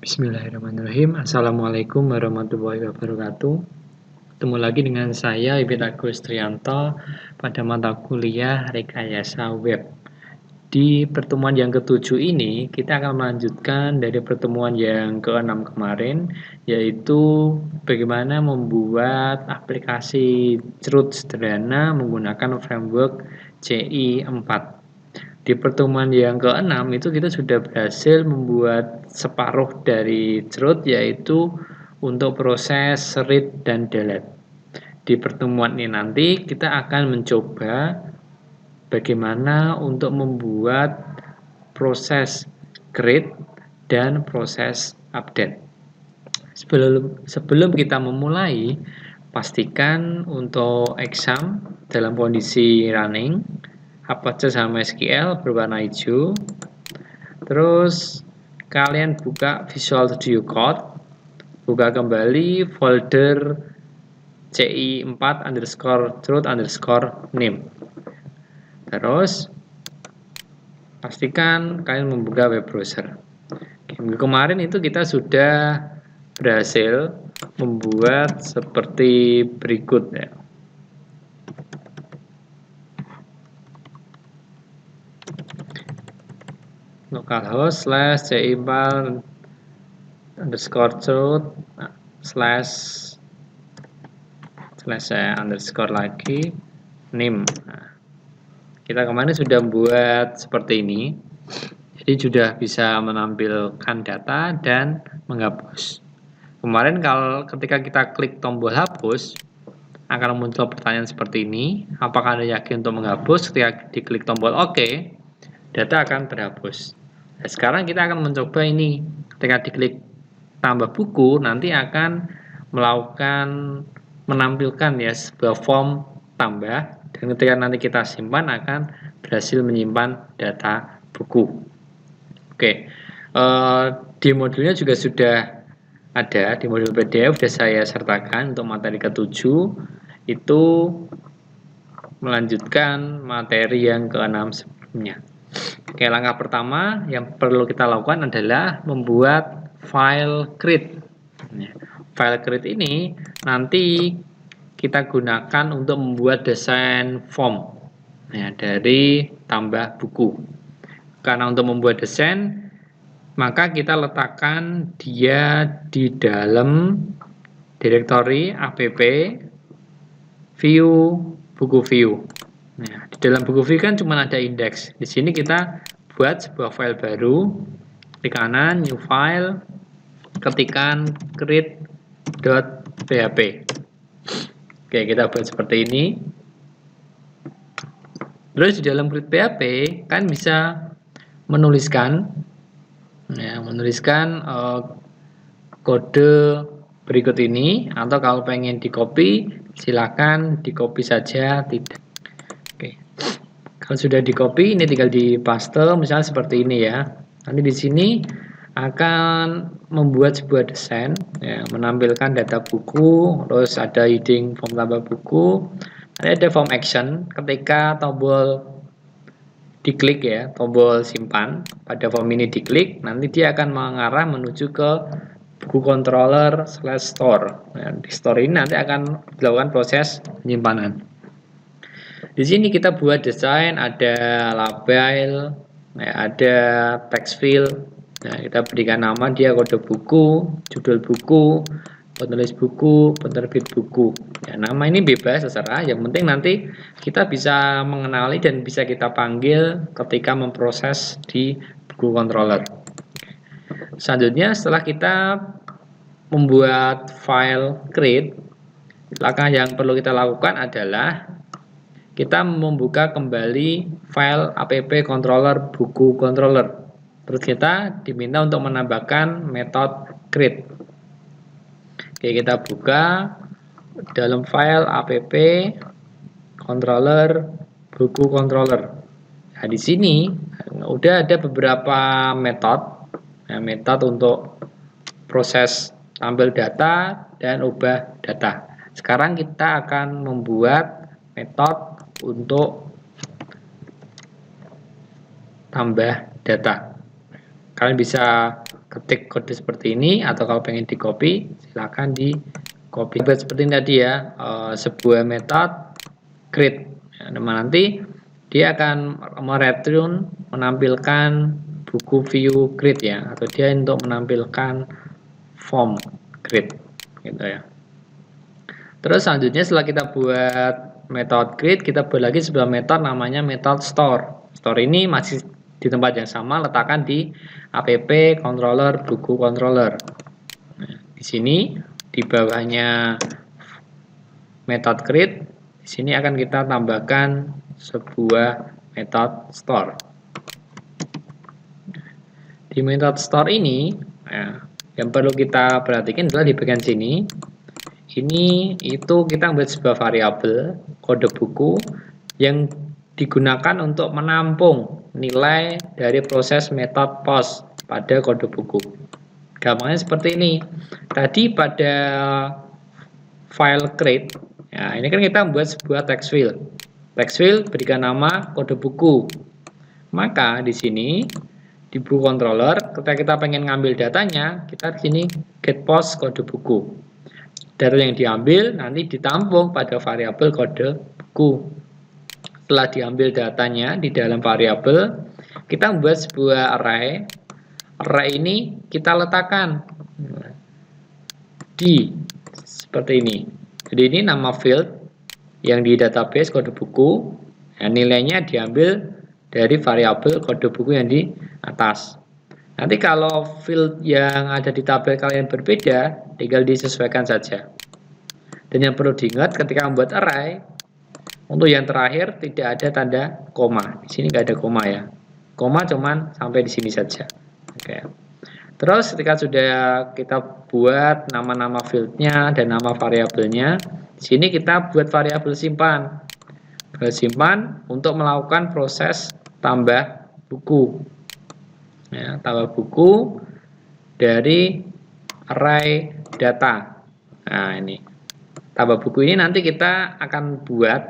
Bismillahirrahmanirrahim. Assalamualaikum warahmatullahi wabarakatuh. Ketemu lagi dengan saya Ibit Agus Trianto pada mata kuliah Rekayasa Web. Di pertemuan yang ke-7 ini kita akan melanjutkan dari pertemuan yang ke-6 kemarin, yaitu bagaimana membuat aplikasi Cerut sederhana menggunakan framework CI4. Di pertemuan yang ke-6 itu kita sudah berhasil membuat separuh dari Cerut, yaitu untuk proses read dan delete. Di pertemuan ini nanti kita akan mencoba bagaimana untuk membuat proses create dan proses update. Sebelum kita memulai, pastikan untuk exam dalam kondisi running, Apache sama SQL berwarna hijau. Terus kalian buka Visual Studio Code, buka kembali folder ci4_cerut_name. Terus pastikan kalian membuka web browser. Minggu kemarin itu kita sudah berhasil membuat seperti berikut ya. Localhost /ci4_cerut// lagi name. Nah, kita kemarin sudah membuat seperti ini, jadi sudah bisa menampilkan data dan menghapus. Kemarin ketika kita klik tombol hapus, akan muncul pertanyaan seperti ini, apakah Anda yakin untuk menghapus? Ketika diklik tombol OK, data akan terhapus. Nah, sekarang kita akan mencoba ini. Ketika diklik tambah buku, nanti akan menampilkan ya sebuah form tambah, dan ketika nanti kita simpan akan berhasil menyimpan data buku. Oke, di modulnya juga sudah ada, di modul PDF sudah saya sertakan untuk materi ke-7, itu melanjutkan materi yang ke-6 sebelumnya. Oke, langkah pertama yang perlu kita lakukan adalah membuat file create. File create ini nanti kita gunakan untuk membuat desain form ya, dari tambah buku. Karena untuk membuat desain, maka kita letakkan dia di dalam directory app view buku view. Nah, di dalam buku view kan cuma ada indeks. Di sini kita buat sebuah file baru, klik kanan, new file, ketikkan create.php. Oke, kita buat seperti ini. Terus di dalam create.php kan bisa menuliskan kode berikut ini, atau kalau pengen di copy silakan di copy saja, tidak. Oke. Kalau sudah di copy, ini tinggal di paste misalnya seperti ini ya. Nanti di sini akan membuat sebuah desain ya, menampilkan data buku, terus ada heading form tambah buku, ada form action. Ketika tombol diklik ya, tombol simpan pada form ini diklik, nanti dia akan mengarah menuju ke buku controller/store. Nah, di store ini nanti akan dilakukan proses penyimpanan. Di sini kita buat desain, ada label, ya, ada text field. Nah, kita berikan nama dia kode buku, judul buku, penulis buku, penerbit buku. Ya, nama ini bebas terserah, yang penting nanti kita bisa mengenali dan bisa kita panggil ketika memproses di buku controller. Selanjutnya, setelah kita membuat file create, langkah yang perlu kita lakukan adalah kita membuka kembali file app controller buku controller. Terus kita diminta untuk menambahkan metode create. Oke, kita buka dalam file app controller buku controller. Nah, di sini udah ada beberapa metode. Nah, metode untuk proses tampil data dan ubah data. Sekarang kita akan membuat metode untuk tambah data. Kalian bisa ketik kode seperti ini, atau kalau pengen di copy silakan di copy. Seperti ini tadi ya, sebuah metode create. Nanti dia akan mereturn, menampilkan buku view create ya, atau dia untuk menampilkan form create gitu ya. Terus selanjutnya setelah kita buat metode create, kita buat lagi sebuah metode namanya metode store. Store ini masih di tempat yang sama, letakkan di app controller buku controller. Nah, di sini di bawahnya metode create, di sini akan kita tambahkan sebuah metode store. Di metode store ini, yang perlu kita perhatikan adalah di bagian sini. Ini itu kita membuat sebuah variabel kode buku yang digunakan untuk menampung nilai dari proses metode post pada kode buku. Gampangnya seperti ini. Tadi pada file create, ya ini kan kita membuat sebuah text field. Text field berikan nama kode buku. Maka di sini di buku controller, ketika kita pengen ngambil datanya, kita di sini get post kode buku. Data yang diambil nanti ditampung pada variabel kode buku. Setelah diambil datanya di dalam variabel, kita membuat sebuah array. Array ini kita letakkan di seperti ini. Jadi ini nama field yang di database kode buku. Nah, nilainya diambil dari variabel kode buku yang di atas. Nanti kalau field yang ada di tabel kalian berbeda, tinggal disesuaikan saja. Dan yang perlu diingat ketika membuat array, untuk yang terakhir tidak ada tanda koma. Di sini nggak ada koma ya. Koma cuman sampai di sini saja. Oke. Terus ketika sudah kita buat nama-nama fieldnya dan nama variabelnya, di sini kita buat variabel simpan. Variabel simpan untuk melakukan proses tambah buku. Ya, tambah buku dari array data. Nah, ini tambah buku ini nanti kita akan buat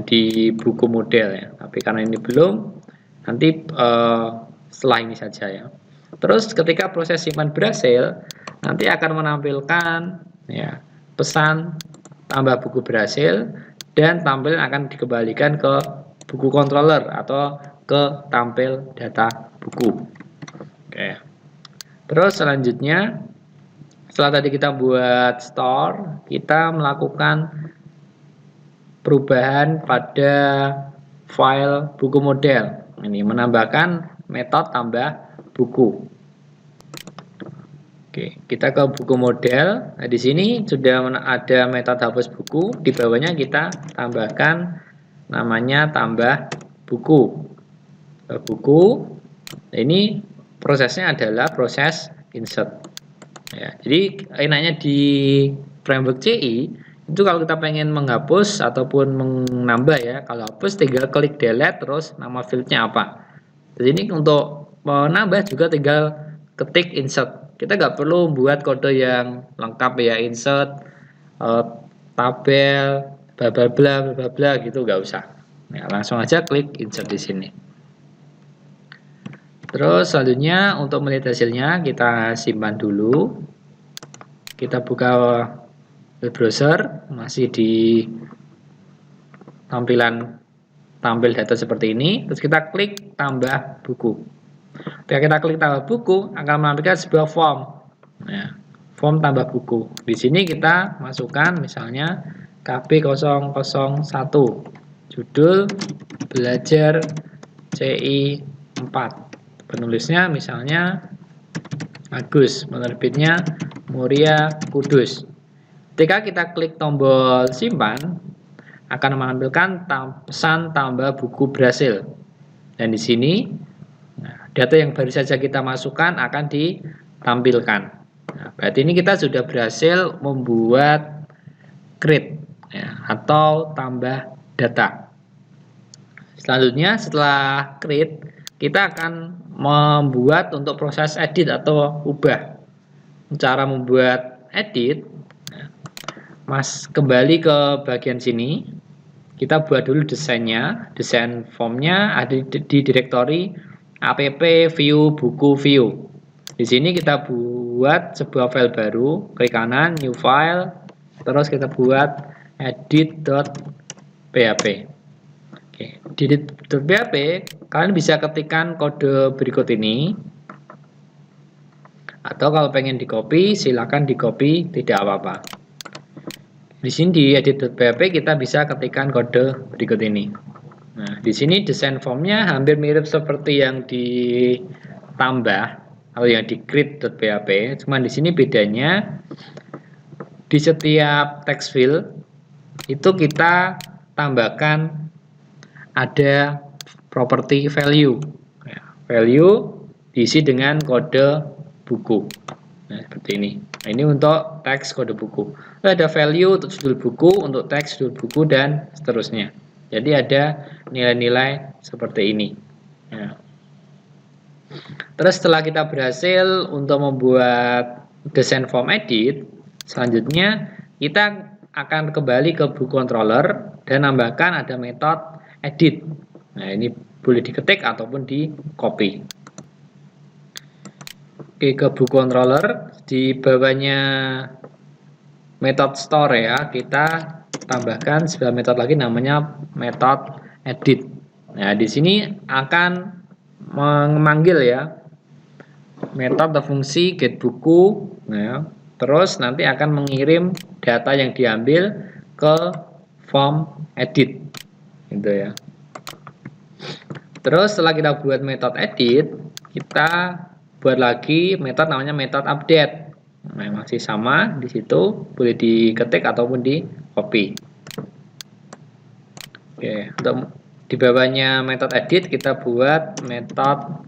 di buku model ya. Tapi karena ini belum, nanti setelah ini saja ya. Terus ketika proses simpan berhasil, nanti akan menampilkan ya pesan tambah buku berhasil, dan tampil akan dikembalikan ke buku controller atau ke tampil data buku. Oke. Terus selanjutnya, setelah tadi kita buat store, kita melakukan perubahan pada file buku model. Ini menambahkan metode tambah buku. Oke, kita ke buku model. Nah, di sini sudah ada metode hapus buku. Di bawahnya kita tambahkan namanya tambah buku. Buku. Nah, ini prosesnya adalah proses insert. Ya, jadi enaknya di framework CI itu kalau kita pengen menghapus ataupun menambah ya, kalau hapus tinggal klik delete terus nama fieldnya apa. Jadi ini untuk menambah juga tinggal ketik insert. Kita nggak perlu buat kode yang lengkap ya, insert tabel bla bla bla bla bla gitu, nggak usah. Ya, langsung aja klik insert di sini. Terus selanjutnya untuk melihat hasilnya kita simpan dulu. Kita buka web browser, masih di tampilan tampil data seperti ini. Terus kita klik tambah buku. Ketika kita klik tambah buku, akan menampilkan sebuah form. Nah, form tambah buku. Di sini kita masukkan misalnya KB001, judul belajar CI 4. Penulisnya misalnya Agus, penerbitnya Muria Kudus. Ketika kita klik tombol simpan, akan menampilkan pesan tambah buku berhasil. Dan di sini data yang baru saja kita masukkan akan ditampilkan. Nah, berarti ini kita sudah berhasil membuat create ya, atau tambah data. Selanjutnya setelah create, kita akan membuat untuk proses edit atau ubah. Cara membuat edit, kembali ke bagian sini, kita buat dulu desainnya. Desain formnya ada di direktori app view buku view. Di sini kita buat sebuah file baru, klik kanan, new file, terus kita buat edit.php. Oke, di edit.php kalian bisa ketikkan kode berikut ini, atau kalau pengen di copy silakan di copy, tidak apa-apa. Di sini di edit.php kita bisa ketikkan kode berikut ini. Nah, di sini desain formnya hampir mirip seperti yang ditambah atau yang di create.php, cuman di sini bedanya di setiap text field itu kita tambahkan ada property value. Value diisi dengan kode buku. Nah, seperti ini. Nah, ini untuk teks kode buku. Lalu ada value untuk judul buku, untuk teks judul buku, dan seterusnya. Jadi ada nilai-nilai seperti ini. Ya. Terus setelah kita berhasil untuk membuat desain form edit, selanjutnya kita akan kembali ke buku controller dan nambahkan ada metode edit. Nah, ini boleh diketik ataupun di copy. Oke, ke buku controller, di bawahnya metode store ya, kita tambahkan sebuah metode lagi namanya metode edit. Nah, di sini akan memanggil ya metode atau fungsi get buku, nah, terus nanti akan mengirim data yang diambil ke form edit, gitu ya. Terus setelah kita buat metode edit, kita buat lagi metode namanya metode update. Nah, masih sama di situ, boleh diketik ataupun di copy. Oke, untuk di bawahnya metode edit kita buat metode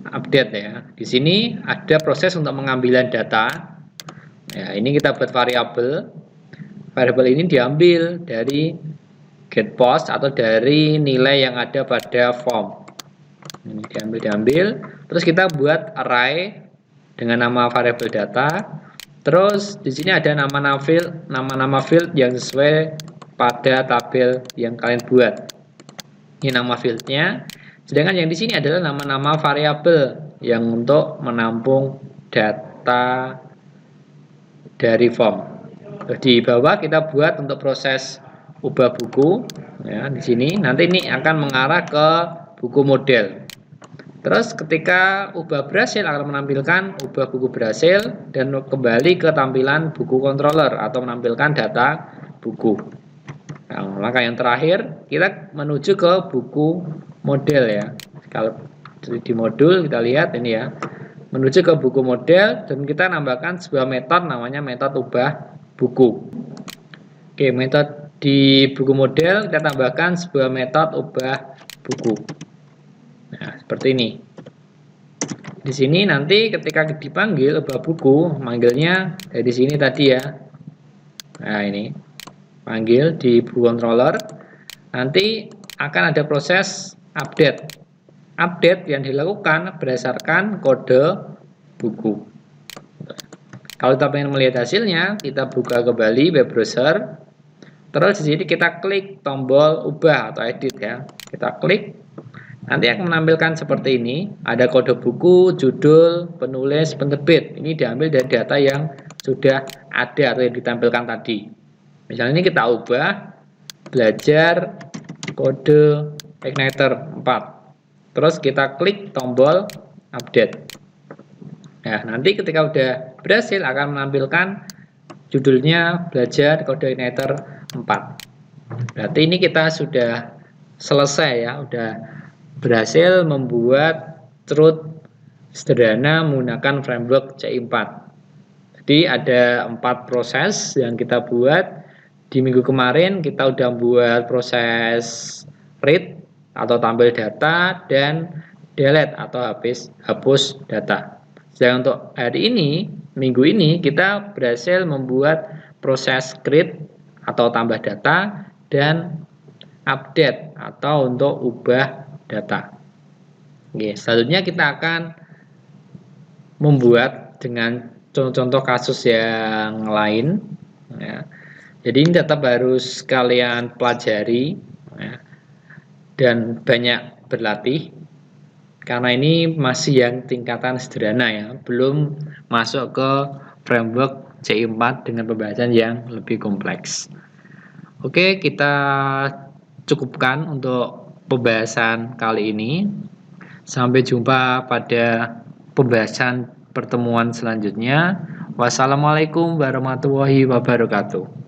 update ya. Di sini ada proses untuk pengambilan data. Ya, ini kita buat variabel. Variabel ini diambil dari get post atau dari nilai yang ada pada form. Ini diambil. Terus kita buat array dengan nama variabel data. Terus di sini ada nama-nama field yang sesuai pada tabel yang kalian buat. Ini nama fieldnya. Sedangkan yang di sini adalah nama-nama variabel yang untuk menampung data dari form. Di bawah kita buat untuk proses ubah buku. Ya, di sini nanti ini akan mengarah ke buku model. Terus ketika ubah berhasil akan menampilkan ubah buku berhasil dan kembali ke tampilan buku controller atau menampilkan data buku. Nah, langkah yang terakhir kita menuju ke buku model ya. Kalau di modul kita lihat ini ya, menuju ke buku model dan kita nambahkan sebuah metode namanya metode ubah buku. Oke, metode di buku model kita tambahkan sebuah metode ubah buku. Nah, seperti ini. Di sini nanti ketika dipanggil ubah buku, manggilnya dari sini tadi ya. Nah, ini panggil di buku controller. Nanti akan ada proses update. Update yang dilakukan berdasarkan kode buku. Kalau kita ingin melihat hasilnya, kita buka kembali web browser. Terus di sini kita klik tombol ubah atau edit ya. Kita klik, nanti akan menampilkan seperti ini. Ada kode buku, judul, penulis, penerbit. Ini diambil dari data yang sudah ada atau yang ditampilkan tadi. Misalnya ini kita ubah belajar kode Igniter 4. Terus kita klik tombol update. Nah, nanti ketika udah berhasil akan menampilkan judulnya belajar kode Igniter 4. Berarti ini kita sudah selesai ya, udah berhasil membuat truth sederhana menggunakan framework CI4. Jadi ada 4 proses yang kita buat. Di minggu kemarin kita udah buat proses read atau tampil data dan delete atau hapus data. Sedangkan untuk hari ini, minggu ini kita berhasil membuat proses create atau tambah data dan update atau untuk ubah data. Oke, selanjutnya kita akan membuat dengan contoh-contoh kasus yang lain ya. Jadi ini tetap harus kalian pelajari ya, dan banyak berlatih Karena ini masih yang tingkatan sederhana ya, belum masuk ke framework CI4 dengan pembahasan yang lebih kompleks. Oke, kita cukupkan untuk pembahasan kali ini. Sampai jumpa pada pembahasan pertemuan selanjutnya. Wassalamualaikum warahmatullahi wabarakatuh.